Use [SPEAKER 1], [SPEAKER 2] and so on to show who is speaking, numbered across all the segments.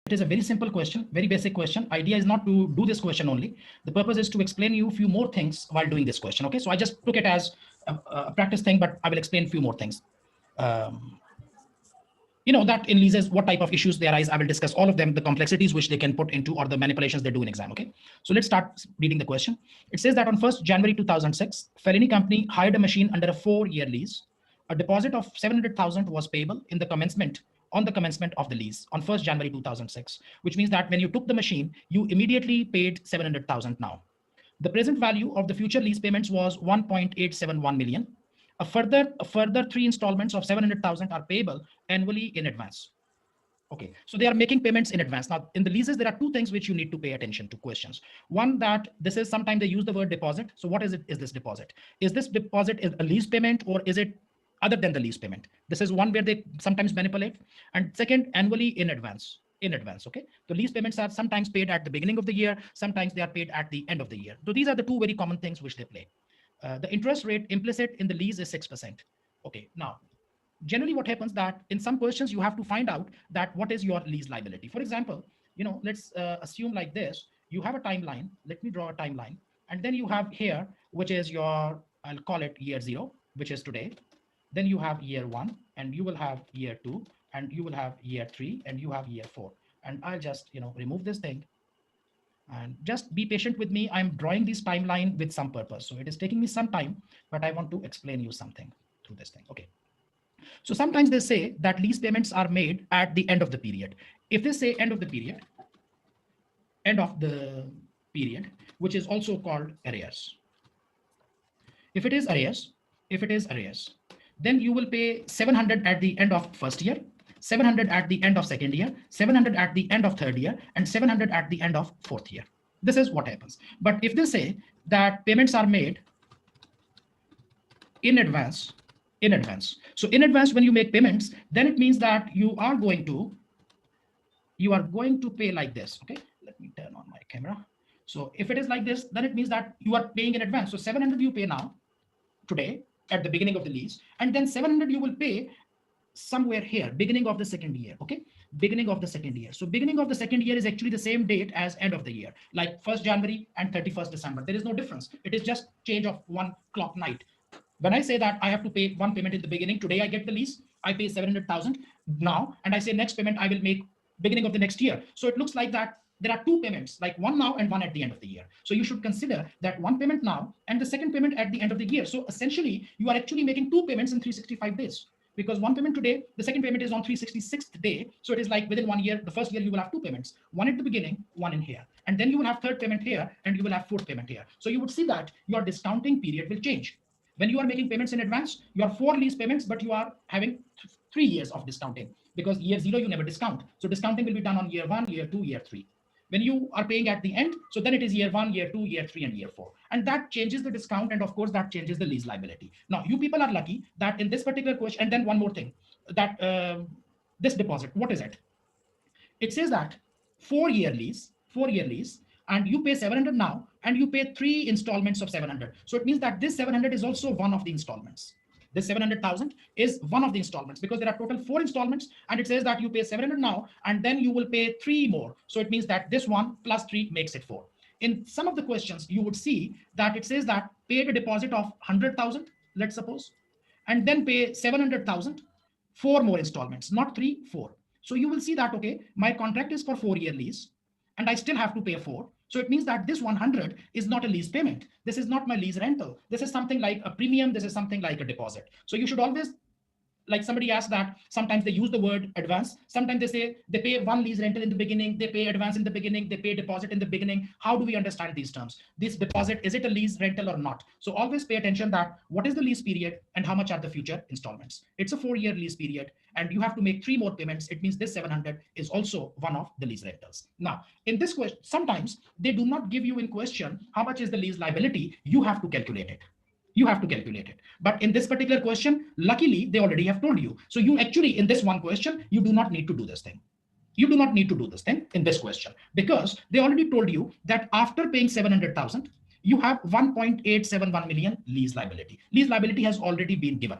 [SPEAKER 1] It is a very simple question, very basic question. Idea is not to do this question only. The purpose is to explain you a few more things while doing this question. Okay, so I just took it as a practice thing, but I will explain a few more things. Um, you know that in leases, what type of issues they arise. I will discuss all of them, the complexities which they can put into, or the manipulations they do in exam. Okay, so let's start reading the question. It says that on 1st January 2006, Fellini Company hired a machine under a 4-year lease. A deposit of 700,000 was payable in the commencement on the commencement of the lease on 1st January 2006, which means that when you took the machine, you immediately paid 700,000 now. The present value of the future lease payments was 1.871 million. A further 3 installments of 700,000 are payable annually in advance. Okay, so they are making payments in advance. Now, in the leases, there are two things which you need to pay attention to questions. One, that this is sometimes they use the word deposit. So what is it? Is this deposit? Is this deposit a lease payment, or is it other than the lease payment? This is one where they sometimes manipulate. And second, annually in advance. In advance, okay? The lease payments are sometimes paid at the beginning of the year. Sometimes they are paid at the end of the year. So these are the two very common things which they play. The interest rate implicit in the lease is 6%. Okay, now, generally what happens that in some questions you have to find out that what is your lease liability. For example, let's assume like this. You have a timeline. Let me draw a timeline. And then you have here, which is your, I'll call it year 0, which is today. Then you have year 1, and you will have year 2, and you will have year 3, and you have year 4. And I'll just, remove this thing. And just be patient with me. I'm drawing this timeline with some purpose. So it is taking me some time, but I want to explain you something through this thing. Okay. So sometimes they say that lease payments are made at the end of the period. If they say end of the period, which is also called arrears. If it is arrears, then you will pay 700 at the end of first year, 700 at the end of second year, 700 at the end of third year, and 700 at the end of fourth year. This is what happens. But if they say that payments are made in advance, so in advance, when you make payments, then it means that you are going to pay like this. Okay, let me turn on my camera. So if it is like this, then it means that you are paying in advance. So 700 you pay now, today, at the beginning of the lease, and then 700 you will pay somewhere here, beginning of the second year. Okay, beginning of the second year. So beginning of the second year is actually the same date as end of the year, like 1st January and 31st December. There is no difference. It is just change of one clock night. When I say that I have to pay one payment in the beginning, today I get the lease, I pay 700,000 now, and I say next payment I will make beginning of the next year. So it looks like that there are two payments, like one now and one at the end of the year. So you should consider that one payment now and the second payment at the end of the year. So essentially, you are actually making two payments in 365 days. Because one payment today, the second payment is on 366th day. So it is like within 1 year, the first year you will have two payments, one at the beginning, one in here. And then you will have third payment here, and you will have fourth payment here. So you would see that your discounting period will change. When you are making payments in advance, you are 4 lease payments, but you are having 3 years of discounting, because year 0, you never discount. So discounting will be done on year 1, year 2, year 3. When you are paying at the end, so then it is year 1, year 2, year 3, and year 4. And that changes the discount. And of course, that changes the lease liability. Now, you people are lucky that in this particular question, and then one more thing, that this deposit, what is it? It says that 4-year lease, and you pay 700 now, and you pay 3 installments of 700. So it means that this 700 is also one of the installments. This 700,000 is one of the installments, because there are total 4 installments, and it says that you pay 700 now, and then you will pay 3 more. So it means that this one plus 3 makes it 4. In some of the questions, you would see that it says that pay a deposit of 100,000, let's suppose, and then pay 700,000, 4 more installments, not 3, 4. So you will see that, okay, my contract is for 4-year lease, and I still have to pay 4. So it means that this 100 is not a lease payment. This is not my lease rental. This is something like a premium. This is something like a deposit. So you should always, like somebody asked that sometimes they use the word advance. Sometimes they say they pay one lease rental in the beginning, they pay advance in the beginning, they pay deposit in the beginning. How do we understand these terms? This deposit, is it a lease rental or not? So always pay attention that what is the lease period and how much are the future installments. It's a 4-year lease period, and you have to make 3 more payments. It means this 700 is also one of the lease rentals. Now, in this question, sometimes they do not give you in question how much is the lease liability. You have to calculate it. But in this particular question, luckily, they already have told you. So you actually, in this one question, you do not need to do this thing. You do not need to do this thing in this question, because they already told you that after paying 700,000, you have 1.871 million lease liability. Lease liability has already been given.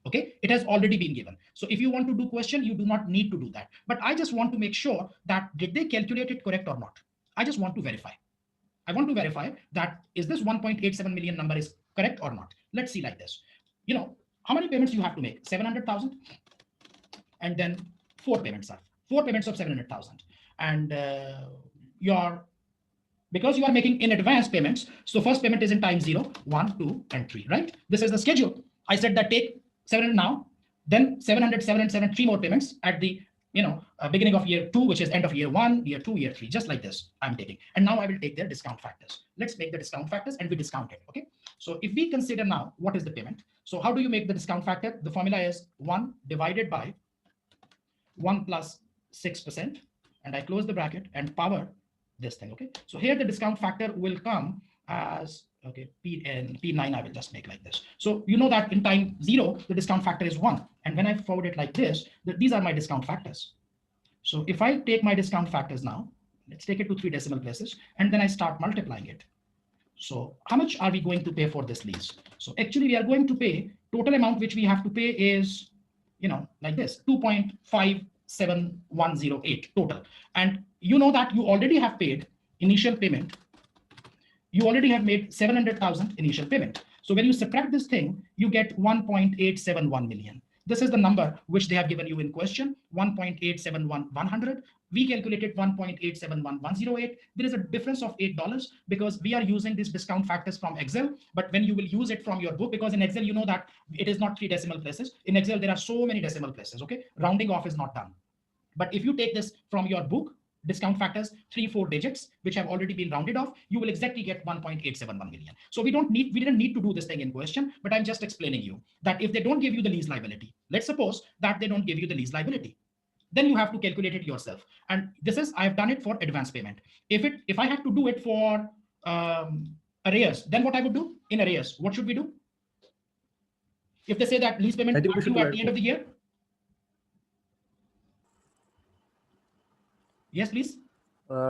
[SPEAKER 1] Okay, it has already been given. So if you want to do question, you do not need to do that. But I just want to make sure that did they calculate it correct or not? I just want to verify. I want to verify that is this 1.87 million number is correct or not. Let's see like this. You know, how many payments you have to make? 700,000. And then four payments of 700,000. And because you are making in advance payments, so first payment is in time 0, 1, 2, and 3, right? This is the schedule. I said that take 700 now, then 700, 707, 3 more payments at the beginning of year 2, which is end of year 1, year 2, year 3, just like this I'm taking. And now I will take their discount factors. Let's make the discount factors and we discount it, okay? So if we consider now, what is the payment? So how do you make the discount factor? The formula is 1 divided by 1 plus 6%, and I close the bracket and power this thing, okay? So here the discount factor will come as, okay, P9 I will just make like this. So you know that in time 0, the discount factor is 1. And when I forward it like this, these are my discount factors. So if I take my discount factors now, let's take it to 3 decimal places, and then I start multiplying it. So how much are we going to pay for this lease? So actually we are going to pay, total amount which we have to pay is, like this, 2.57108 total. And you know that you already have paid initial payment. You already have made 700,000 initial payment. So when you subtract this thing, you get 1.871 million. This is the number which they have given you in question, 1.871,100. We calculated 1.871108. There is a difference of $8 because we are using these discount factors from Excel. But when you will use it from your book, because in Excel, you know that it is not 3 decimal places. In Excel, there are so many decimal places, okay? Rounding off is not done. But if you take this from your book, discount factors, 3-4 digits, which have already been rounded off, you will exactly get 1.871 million. So we didn't need to do this thing in question, but I'm just explaining you that if they don't give you the lease liability, let's suppose that they don't give you the lease liability, then you have to calculate it yourself. And this is, I've done it for advance payment. If I have to do it for arrears, then what I would do in arrears, what should we do? If they say that lease payment are due at the end of the year. Yes, please.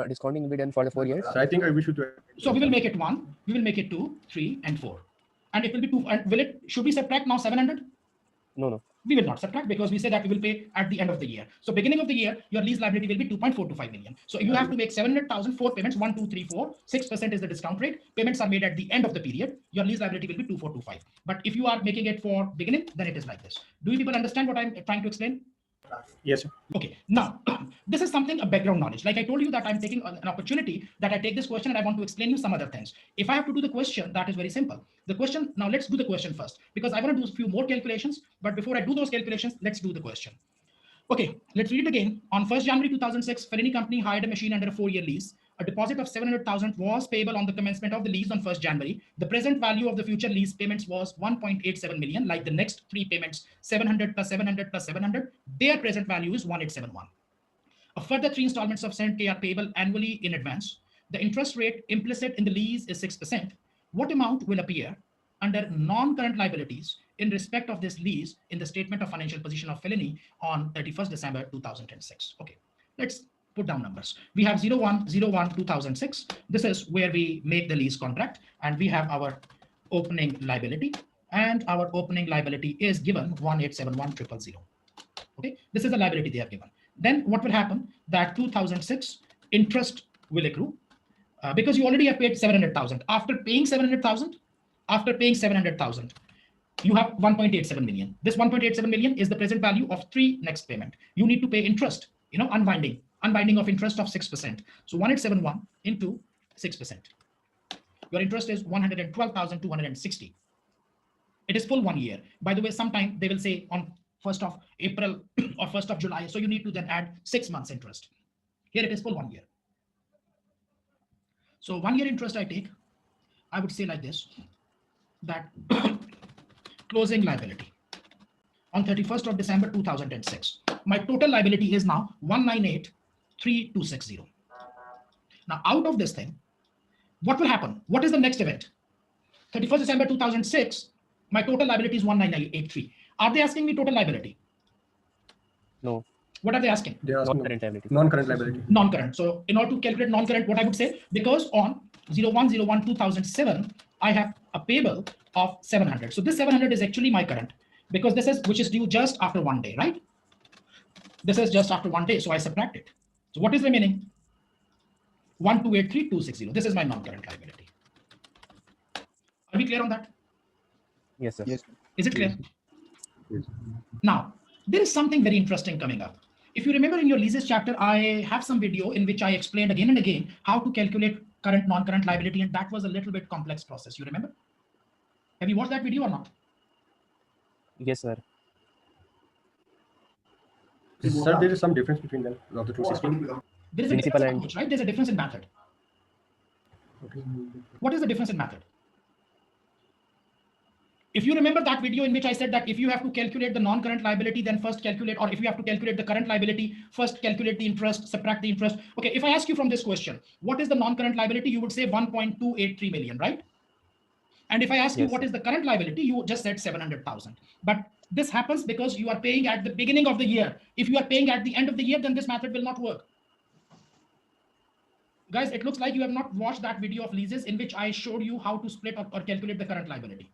[SPEAKER 2] Discounting will be done for the 4 years.
[SPEAKER 3] So I think we should.
[SPEAKER 1] So we will make it 1, we will make it 2, 3, and 4. And it will be 2. And should we subtract now 700?
[SPEAKER 2] No.
[SPEAKER 1] We will not subtract because we say that we will pay at the end of the year. So beginning of the year, your lease liability will be 2.425 million. So you have to make 700,000, 4 payments, 1, 2, 3, 4. 6% is the discount rate. Payments are made at the end of the period. Your lease liability will be 2425. But if you are making it for beginning, then it is like this. Do you people understand what I'm trying to explain?
[SPEAKER 3] Yes, sir.
[SPEAKER 1] Okay, now this is something, a background knowledge. Like I told you that I'm taking an opportunity that I take this question and I want to explain you some other things. If I have to do the question, that is very simple. The question, now let's do the question first, because I want to do a few more calculations. But before I do those calculations, let's do the question. Okay, let's read it again. On 1st January 2006, Fellini Company hired a machine under a 4-year lease. A deposit of 700,000 was payable on the commencement of the lease on 1st January. The present value of the future lease payments was 1.87 million, like the next 3 payments, 700 plus 700 plus 700. Their present value is 1871. A further 3 installments of 7K are payable annually in advance. The interest rate implicit in the lease is 6%. What amount will appear under non-current liabilities in respect of this lease in the statement of financial position of Fellini on 31st December 2006? Okay, let's put down numbers. We have 01/01/2006. This is where we make the lease contract, and we have our opening liability, and our opening liability is given 1871000. Okay, this is the liability they have given. Then what will happen? That 2006 interest will accrue because you already have paid 700,000. After paying 700,000, you have 1.87 million. This 1.87 million is the present value of 3 next payment. You need to pay interest, unbinding of interest of 6%. So 1871 into 6%. Your interest is 112,260. It is full 1 year. By the way, sometime they will say on 1st of April or 1st of July. So you need to then add 6 months interest. Here it is full 1 year. So 1 year interest I take, I would say like this, that closing liability on 31st of December 2006. My total liability is now 198,3260. Now out of this thing, what will happen? What is the next event? 31st December 2006, my total liability is 19983. Are they asking me total liability?
[SPEAKER 2] No.
[SPEAKER 1] What are they asking?
[SPEAKER 3] They are asking
[SPEAKER 2] Non-current liability.
[SPEAKER 3] Non-current liability.
[SPEAKER 1] Non-current. So in order to calculate non-current, what I would say, because on 01/01/2007, I have a payable of 700. So this 700 is actually my current. because this is which is due just after 1 day, right? This is just after 1 day, so I subtract it. So what is remaining? 1283260. This is my non-current liability. Are we clear on that?
[SPEAKER 2] Yes, sir.
[SPEAKER 4] Yes.
[SPEAKER 1] Is it clear?
[SPEAKER 3] Yes.
[SPEAKER 1] Now, there is something very interesting coming up. If you remember in your leases chapter, I have some video in which I explained again and again how to calculate current, non-current liability, and that was a little bit complex process. You remember? Have you watched that video or not?
[SPEAKER 2] Yes, sir.
[SPEAKER 3] Sir, there is some difference between them of the two systems.
[SPEAKER 1] There is a
[SPEAKER 2] Principal
[SPEAKER 1] difference in
[SPEAKER 2] and-
[SPEAKER 1] approach, right? There's a difference in method.
[SPEAKER 3] Okay.
[SPEAKER 1] What is the difference in method? If you remember that video in which I said that if you have to calculate the non-current liability, then first calculate, or if you have to calculate the current liability, first calculate the interest, subtract the interest. Okay, if I ask you from this question, what is the non-current liability? You would say 1.283 million, right? And if I ask you
[SPEAKER 2] Yes,
[SPEAKER 1] what
[SPEAKER 2] sir.
[SPEAKER 1] is the current liability, you just said 700,000. But this happens because you are paying at the beginning of the year. If you are paying at the end of the year, then this method will not work. Guys, it looks like you have not watched that video of leases in which I showed you how to split or calculate the current liability.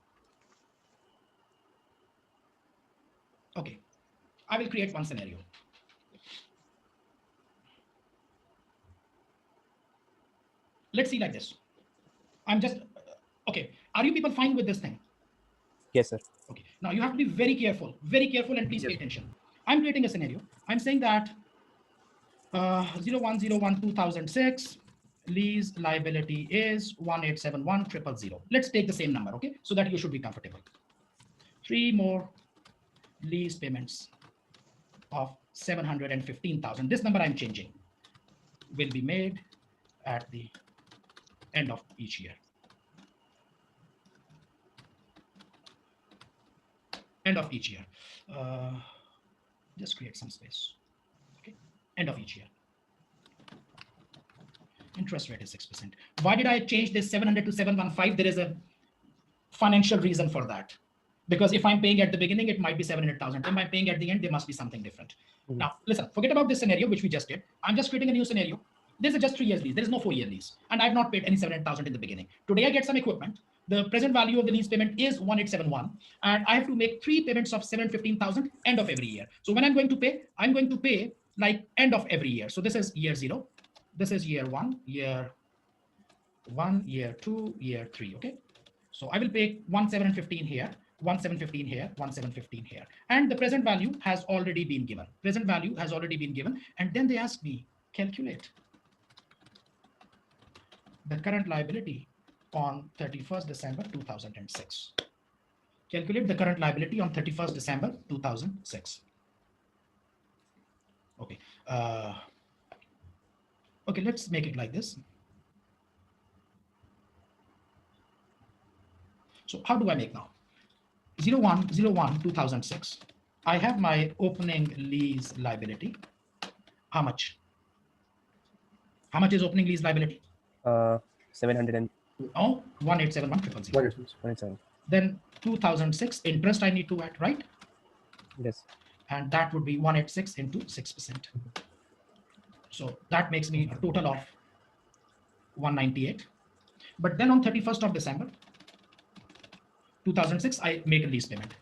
[SPEAKER 1] Okay, I will create one scenario. Let's see like this. I'm just, okay. Are you people fine with this thing?
[SPEAKER 2] Yes, sir.
[SPEAKER 1] Okay, now you have to be very careful, and please pay attention. I'm creating a scenario. I'm saying that 01/01/2006, lease liability is 1871000. Let's take the same number, okay? So that you should be comfortable. 3 more lease payments of 715,000. This number I'm changing will be made at the end of each year. End of each year. Just create some space. Okay, end of each year. Interest rate is 6%. Why did I change this 700 to 715? There is a financial reason for that. Because if I'm paying at the beginning, it might be 700,000. If I'm paying at the end, there must be something different.
[SPEAKER 2] Mhm.
[SPEAKER 1] Now, listen, forget about this scenario, which we just did. I'm just creating a new scenario. This is just 3 years lease. There is no 4-year lease. And I've not paid any 700,000 in the beginning. Today, I get some equipment. The present value of the lease payment is 1871. And I have to make 3 payments of 715,000 end of every year. So when I'm going to pay like end of every year. So this is year 0. This is year 1, year 2, year 3. Okay. So I will pay 1715 here, 1715 here, 1715 here. And the present value has already been given. Present value has already been given. And then they ask me, calculate the current liability on 31st December 2006. Calculate the current liability on 31st December 2006. Okay. Okay, let's make it like this. So how do I make now? 01/01/2006. I have my opening lease liability. How much? How much is opening lease liability?
[SPEAKER 2] 727.
[SPEAKER 1] Oh, 1871000.
[SPEAKER 3] What is it?
[SPEAKER 1] Then 2006 interest I need to add, right?
[SPEAKER 2] Yes.
[SPEAKER 1] And that would be 186 into 6%. So that makes me a total of 198. But then on 31st of December 2006, I make a lease payment.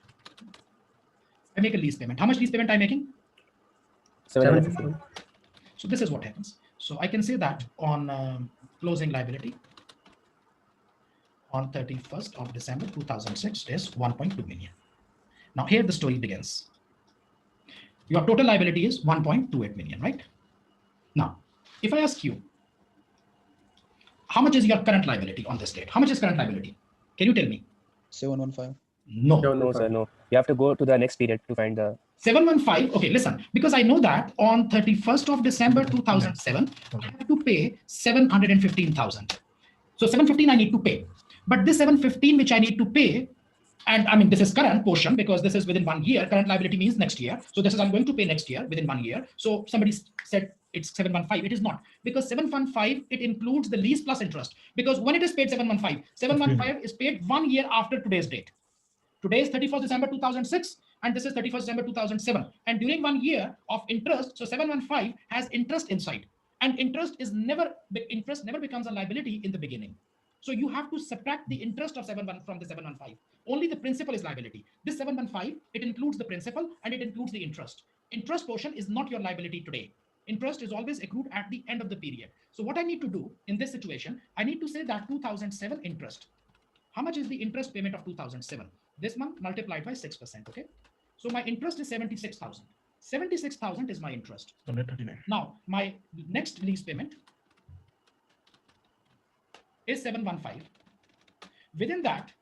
[SPEAKER 1] I make a lease payment. How much lease payment I'm making?
[SPEAKER 2] 750.
[SPEAKER 1] So this is what happens. So I can say that on closing liability on 31st of December 2006 is 1.2 million. Now here the story begins. Your total liability is 1.28 million, right? Now, if I ask you, how much is your current liability on this date? How much is current liability? Can you tell me?
[SPEAKER 4] 715.
[SPEAKER 1] No.
[SPEAKER 2] No, sir, no. You have to go to the next period to find the
[SPEAKER 1] 715. Okay, listen, because I know that on 31st of December 2007, I have to pay 715,000. So 715 I need to pay. But this 715 which I need to pay, and I mean, this is current portion because this is within 1 year. Current liability means next year. So this is I'm going to pay next year within 1 year. So somebody said it's 715. It is not, because 715, it includes the lease plus interest. Because when it is paid 715 is paid 1 year after today's date. Today is 31st December 2006, and this is 31st December 2007. And during 1 year of interest, so 715 has interest inside. And interest never becomes a liability in the beginning. So you have to subtract the interest of 7.1 from the 7.15. Only the principal is liability. This 7.15, it includes the principal and it includes the interest. Interest portion is not your liability today. Interest is always accrued at the end of the period. So what I need to do in this situation, I need to say that 2007 interest. How much is the interest payment of 2007? This month multiplied by 6%. Okay. So my interest is 76,000. 76,000 is my interest.
[SPEAKER 4] 139.
[SPEAKER 1] Now my next lease payment is 715. Within that,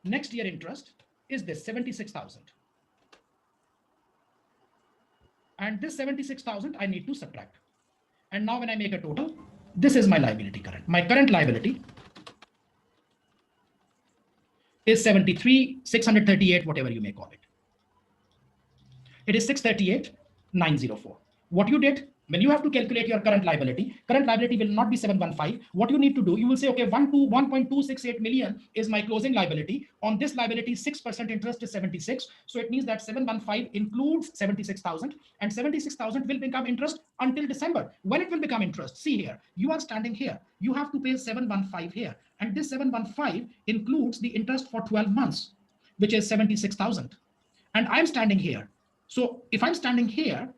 [SPEAKER 1] next year interest is this 76,000. And this 76,000 I need to subtract. And now when I make a total, this is my liability current. My current liability is 73,638, whatever you may call it. It is 638,904. What you did, when you have to calculate your current liability will not be 715. What you need to do, you will say, okay, 1.268 million is my closing liability. On this liability, 6% interest is 76. So it means that 715 includes 76,000 and 76,000 will become interest until December. When it will become interest? See here, you are standing here. You have to pay 715 here. And this 715 includes the interest for 12 months, which is 76,000. And I'm standing here. So if I'm standing here,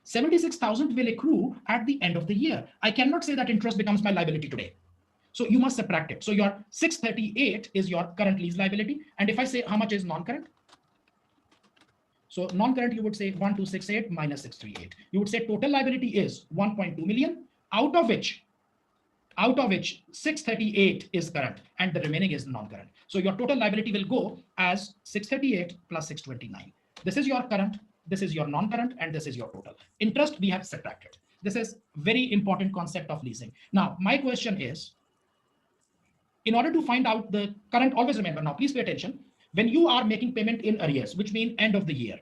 [SPEAKER 1] 76,000 will accrue at the end of the year. I cannot say that interest becomes my liability today. So you must subtract it. So your 638 is your current lease liability. And if I say how much is non-current? So non-current, you would say 1268 minus 638. You would say total liability is 1.2 million, out of which 638 is current and the remaining is non-current. So your total liability will go as 638 plus 629. This is your current, this is your non-current, and this is your total. Interest we have subtracted. This is very important concept of leasing. Now, my question is, in order to find out the current, always remember, now please pay attention, when you are making payment in arrears, which means end of the year,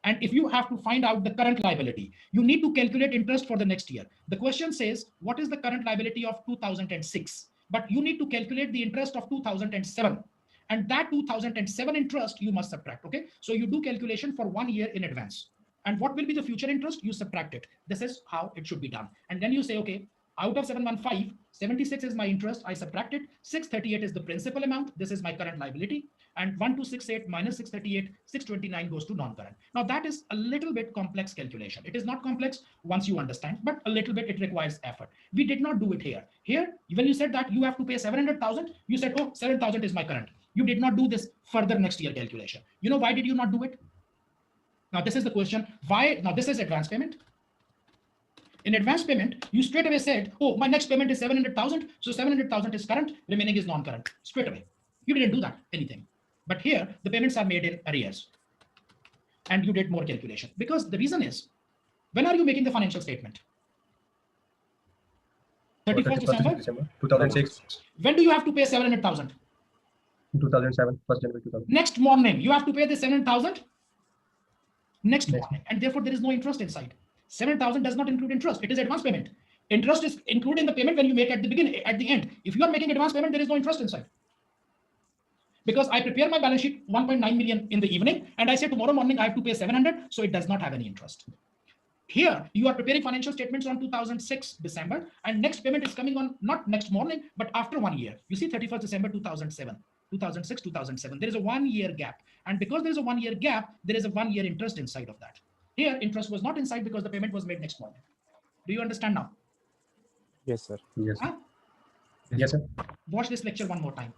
[SPEAKER 1] and if you have to find out the current liability, you need to calculate interest for the next year. The question says, what is the current liability of 2006? But you need to calculate the interest of 2007. And that 2007 interest you must subtract, okay? So you do calculation for 1 year in advance. And what will be the future interest? You subtract it. This is how it should be done. And then you say, okay, out of 715, 76 is my interest, I subtract it. 638 is the principal amount. This is my current liability. And 1268 minus 638, 629 goes to non-current. Now that is a little bit complex calculation. It is not complex once you understand, but a little bit it requires effort. We did not do it here. Here, when you said that you have to pay 700,000, you said, oh, 7,000 is my current. You did not do this further next year calculation. You know why did you not do it? Now this is the question. Why? Now this is advance payment. In advance payment, you straight away said, oh, my next payment is 700,000. So 700,000 is current, remaining is non-current. Straight away. You didn't do that, anything. But here, the payments are made in arrears. And you did more calculation. Because the reason is, when are you making the financial statement? 31st December
[SPEAKER 3] 2006.
[SPEAKER 1] When do you have to pay 700,000?
[SPEAKER 3] 2007, 1st January 2000.
[SPEAKER 1] Next morning, you have to pay the 7,000 next morning. And therefore, there is no interest inside. 7,000 does not include interest. It is advance payment. Interest is included in the payment when you make at the beginning, at the end. If you are making advance payment, there is no interest inside. Because I prepare my balance sheet 1.9 million in the evening, and I say tomorrow morning I have to pay 700, so it does not have any interest. Here, you are preparing financial statements on 2006 December, and next payment is coming on not next morning, but after 1 year. You see 31st December 2007. 2006, 2007. There is a 1 year gap. And because there is a 1 year gap, there is a 1 year interest inside of that. Here, interest was not inside because the payment was made next morning. Do you understand now?
[SPEAKER 2] Yes, sir.
[SPEAKER 3] Yes.
[SPEAKER 1] Huh?
[SPEAKER 3] Yes, sir.
[SPEAKER 1] Watch this lecture one more time.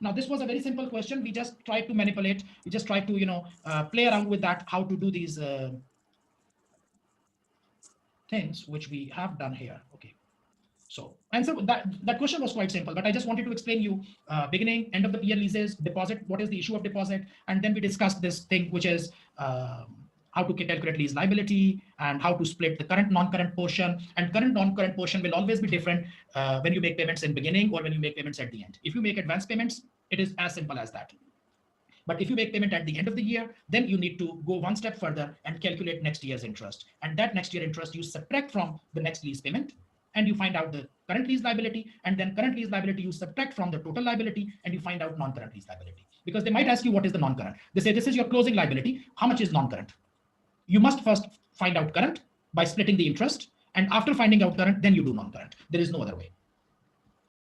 [SPEAKER 1] Now, this was a very simple question. We just tried to manipulate. We just tried to, play around with that, how to do these things, which we have done here. Okay. So answer that question was quite simple, but I just wanted to explain you beginning, end of the year leases, deposit, what is the issue of deposit, and then we discussed this thing, which is how to calculate lease liability and how to split the current non-current portion. And current non-current portion will always be different when you make payments in beginning or when you make payments at the end. If you make advance payments, it is as simple as that. But if you make payment at the end of the year, then you need to go one step further and calculate next year's interest. And that next year interest you subtract from the next lease payment, and you find out the current lease liability, and then current lease liability you subtract from the total liability, and you find out non-current lease liability. Because they might ask you what is the non-current. They say this is your closing liability. How much is non-current? You must first find out current by splitting the interest, and after finding out current, then you do non-current. There is no other way.